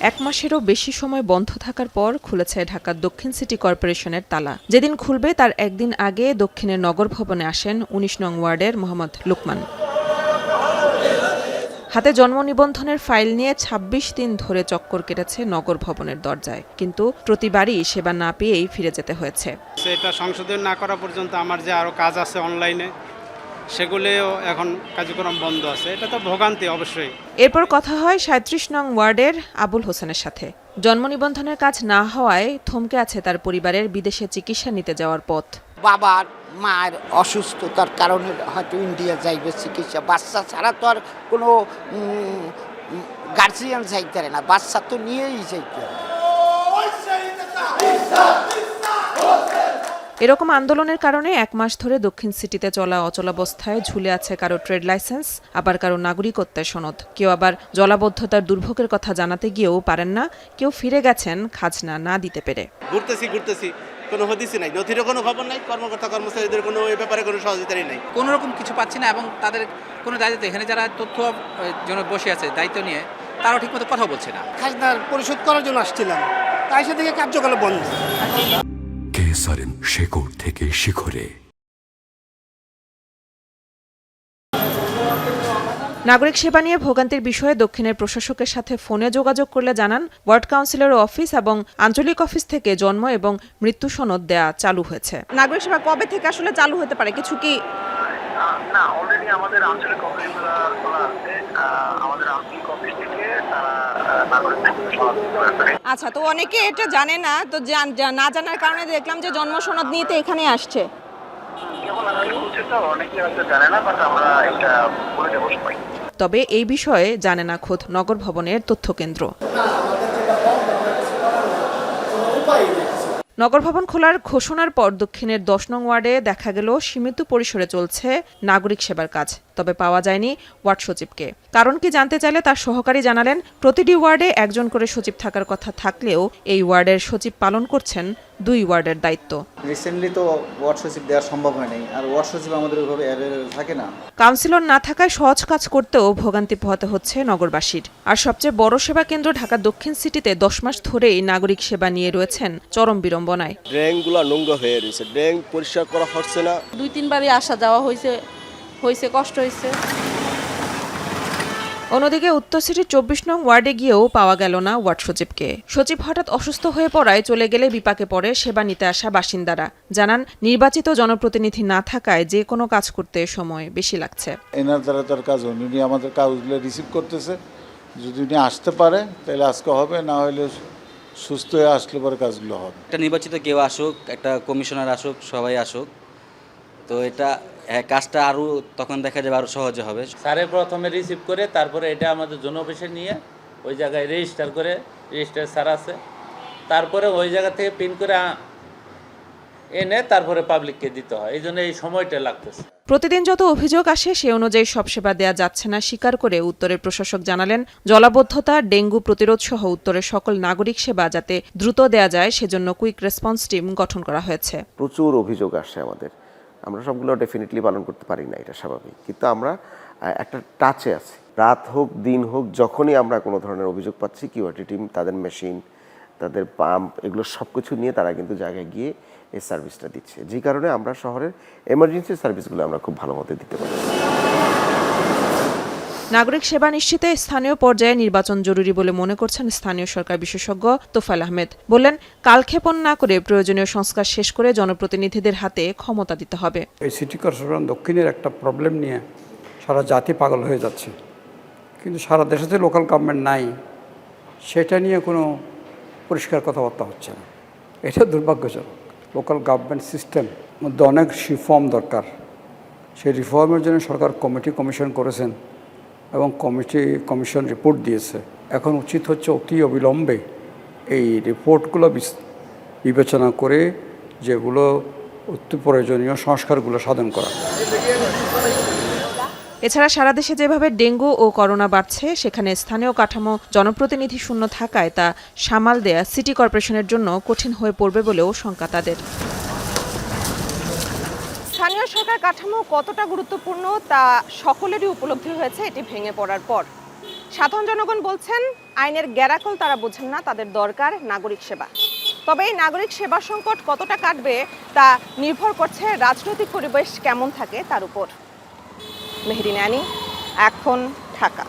এক মাসেরও বেশি সময় বন্ধ থাকার পর খুলেছে ঢাকা দক্ষিণ সিটি কর্পোরেশনের তালা। যেদিন খুলবে তার একদিন আগে দক্ষিণের নগর ভবনে আসেন ১৯ নং ওয়ার্ডের মোহাম্মদ লুকমান। হাতে জন্ম নিবন্ধনের ফাইল নিয়ে ২৬ দিন ধরে চক্কর কেটেছে নগর ভবনের দরজায়, কিন্তু প্রতিবারই সেবা না পেয়েই ফিরে যেতে হয়েছে। এটা সংশোধন না করা পর্যন্ত আমার যে আরও কাজ আছে অনলাইনে, সেগুলিও এখন কার্যক্রম বন্ধ আছে। এটা তো ভোগান্তি অবশ্যই। এরপর কথা হয় ৩৭ নং ওয়ার্ডের আবুল হোসেনের সাথে। জন্ম নিবন্ধনের কাজ না হওয়ায় থমকে আছে তার পরিবারের বিদেশে চিকিৎসা নিতে যাওয়ার পথ। বাবার মায়ের অসুস্থতার কারণে হয়তো ইন্ডিয়া যাইবে চিকিৎসা। বাচ্চা ছাড়া তো আর কোনো গার্জিয়ান যাইতে পারে না, বাচ্চা তো নিয়েই যাইতে হবে। এরকম আন্দোলনের কারণে এক মাস ধরে দক্ষিণ সিটিতে চলা অচলাবস্থায় ঝুলে আছে কারো ট্রেড লাইসেন্স, আবার কারো নাগরিকত্বের সনদ। কেউ আবার জলাবদ্ধতার দুর্ভোগের কথা জানাতে গিয়েও পারেন না, কেউ ফিরে গেছেন খাজনা না দিতে পেরে। ঘুরতেছি কোনো হদিসই নাই, নথিরও কোনো খবর নাই, কর্মকর্তা কর্মচারীদের কোনো এই ব্যাপারে কোনো সহযোগিতাই নাই, কোনো রকম কিছু পাচ্ছি না। এবং তাদের কোনো দায়িত্ব, এখানে যারা তথ্য জন্য বসে আছে দায়িত্ব নিয়ে, তারাও ঠিকমতো কথা বলছে না। খাজনা পরিশোধ করার জন্য আসছিলাম, তাই সে থেকে কার্যকলাপ বন্ধ। কেসারেন শেকড় থেকে শিখরে। নাগরিক সেবা নিয়ে ভোগান্তির বিষয়ে দক্ষিণের প্রশাসকের সাথে ফোনে যোগাযোগ করলে জানান, ওয়ার্ড কাউন্সিলর অফিস এবং আঞ্চলিক অফিস থেকে জন্ম এবং মৃত্যু সনদ দেয়া চালু হয়েছে। নাগরিক সেবা কবে থেকে আসলে চালু হতে পারে, কিছু কি? না, অলরেডি আমাদের আঞ্চলিক অফিস খোলা আছে। আমাদের আঞ্চলিক অফিস থেকে তারা নাগরিক সনদ দিতে পারে। আচ্ছা, তো অনেকে এটা জানে না, তো না জানার কারণে দেখলাম যে জন্ম সনদ নিতে এখানে আসছে। কেবল আজকে বলছে তো, অনেকে হয়তো জানে না, বাট আমরা এটা বলে দেবো সবাই। তবে এই বিষয়ে জানে না খোদ নগর ভবনের তথ্য কেন্দ্র। নগর ভবন খোলার ঘোষণার পর দক্ষিণের ১০ নং ওয়ার্ডে দেখা গেল সীমিত পরিসরে চলছে নাগরিক সেবার কাজ, তবে পাওয়া যায়নি ওয়ার্ড সচিবকে। কারণ কি জানতে চাইলে তার সহকারী জানালেন, প্রতিটি ওয়ার্ডে একজন করে সচিব থাকার কথা থাকলেও এই ওয়ার্ডের সচিব পালন করছেন ২ ওয়ার্ডের দায়িত্ব। রিসেন্টলি তো ওয়ার্ড সচিব দেওয়া সম্ভব হয়নি, আর ওয়ার্ড সচিব আমাদের ওইভাবে অ্যাভেলেবল থাকে না। কাউন্সিলর না থাকায় সহজ কাজ করতেও ভোগান্তি পোহাতে হচ্ছে নগরবাসীর। আর সবচেয়ে বড় সেবা কেন্দ্র ঢাকা দক্ষিণ সিটিতে ১০ মাস ধরেই নাগরিক সেবা নিয়ে রয়েছেন চরম বিড়ম্বনায়। ড্রেনগুলো নোংরা হয়ে রয়েছে, ড্রেন পরিষ্কার করা হচ্ছে না। ২-৩ বারই আসা যাওয়া হয়েছে কষ্ট হয়েছে। অন্যদিকে উত্তর সিটির ২৪ নং ওয়ার্ডে গিয়েও পাওয়া গেল না ওয়ার্ড সচিবকে। সচিব হঠাৎ অসুস্থ হয়ে পড়ায় চলে গেলে বিপাকে পড়ে সেবা নিতে আসা বাসিন্দারা। জানান, নির্বাচিত জনপ্রতিনিধি না থাকায় যে কোনো কাজ করতে সময় বেশি লাগছে। এনার দ্বারা তার কাজ হয়নি, উনি আমাদের কাজগুলো রিসিভ করতেছে। যদি উনি আসতে পারে তাহলে আজকে হবে, না হলে সুস্থ হয়ে আসলে পরে কাজগুলো হবে। একটা নির্বাচিত কেউ আসুক, একটা কমিশনার আসুক, সবাই আসুক, তো এটা কাজটা আরও তখন দেখা যাবে আরও সহজে হবে। স্যারে প্রথমে রিসিভ করে তারপরে এটা আমাদের জোন অফিসে নিয়ে ওই জায়গায় রেজিস্টার করে, রেজিস্টার স্যার আছে, তারপরে ওই জায়গা থেকে প্রিন্ট করে এনে তারপরে পাবলিককে দিতে হয়। এই জন্য এই সময়টা লাগতেছে। প্রতিদিন যত অভিযোগ আসে সে অনুযায়ী সব সেবা দেয়া যাচ্ছে না স্বীকার করে উত্তরের প্রশাসক জানালেন, জলাবদ্ধতা, ডেঙ্গু প্রতিরোধ সহ উত্তরের সকল নাগরিক সেবা যাতে দ্রুত দেয়া যায় সেজন্য কুইক রেসপন্স টিম গঠন করা হয়েছে। প্রচুর অভিযোগ আসে আমাদের, আমরা সবগুলো ডেফিনেটলি পালন করতে পারি না, এটা স্বাভাবিক, কিন্তু আমরা একটা টাচে আছি। রাত হোক দিন হোক, যখনই আমরা কোনো ধরনের অভিযোগ পাচ্ছি, কিউআরটি টিম তাদের মেশিন, তাদের পাম্প, এগুলো সব কিছু নিয়ে তারা কিন্তু জায়গায় গিয়ে এই সার্ভিসটা দিচ্ছে, যে কারণে আমরা শহরের এমার্জেন্সি সার্ভিসগুলো আমরা খুব ভালো মতো দিতে পারি। নাগরিক সেবা নিশ্চিতে স্থানীয় পর্যায়ে নির্বাচন জরুরি বলে মনে করছেন স্থানীয় সরকার বিশেষজ্ঞ তোফায়েল আহমেদ। বললেন, কালক্ষেপণ না করে প্রয়োজনীয় সংস্কার শেষ করে জনপ্রতিনিধিদের হাতে ক্ষমতা দিতে হবে। এই সিটি কর্পোরেশন দক্ষিণের একটা প্রবলেম নিয়ে সারা জাতি পাগল হয়ে যাচ্ছে, কিন্তু সারা দেশে যে লোকাল গভর্নমেন্ট নাই, সেটা নিয়ে কোনো পরিষ্কার কথাবার্তা হচ্ছে না। এটা দুর্ভাগ্যজনক। লোকাল গভর্নমেন্ট সিস্টেম মধ্যে অনেক রিফর্ম দরকার। সেই রিফর্মের জন্য সরকার কমিশন করেছেন এবং কমিশন রিপোর্ট দিয়েছে। এখন উচিত হচ্ছে অতি অবিলম্বে এই রিপোর্টগুলো বিবেচনা করে যেগুলো অতি প্রয়োজনীয় সংস্কারগুলো সাধন করা। এছাড়া সারা দেশে যেভাবে ডেঙ্গু ও করোনা বাড়ছে, সেখানে স্থানীয় কাঠামো জনপ্রতিনিধি শূন্য থাকায় তা সামাল দেয়া সিটি কর্পোরেশনের জন্য কঠিন হয়ে পড়বে বলেও শঙ্কা তাদের। স্থানীয় সরকার কাঠামো কতটা গুরুত্বপূর্ণ তা সকলেরই উপলব্ধি হয়েছে এটি ভেঙে পড়ার পর। সাধারণ জনগণ বলছেন, আইনের গ্যারাকল তারা বোঝেন না, তাদের দরকার নাগরিক সেবা। তবে এই নাগরিক সেবা সংকট কতটা কাটবে তা নির্ভর করছে রাজনৈতিক পরিবেশ কেমন থাকে তার উপর। মেহেরিন আনি, এখন ঢাকা।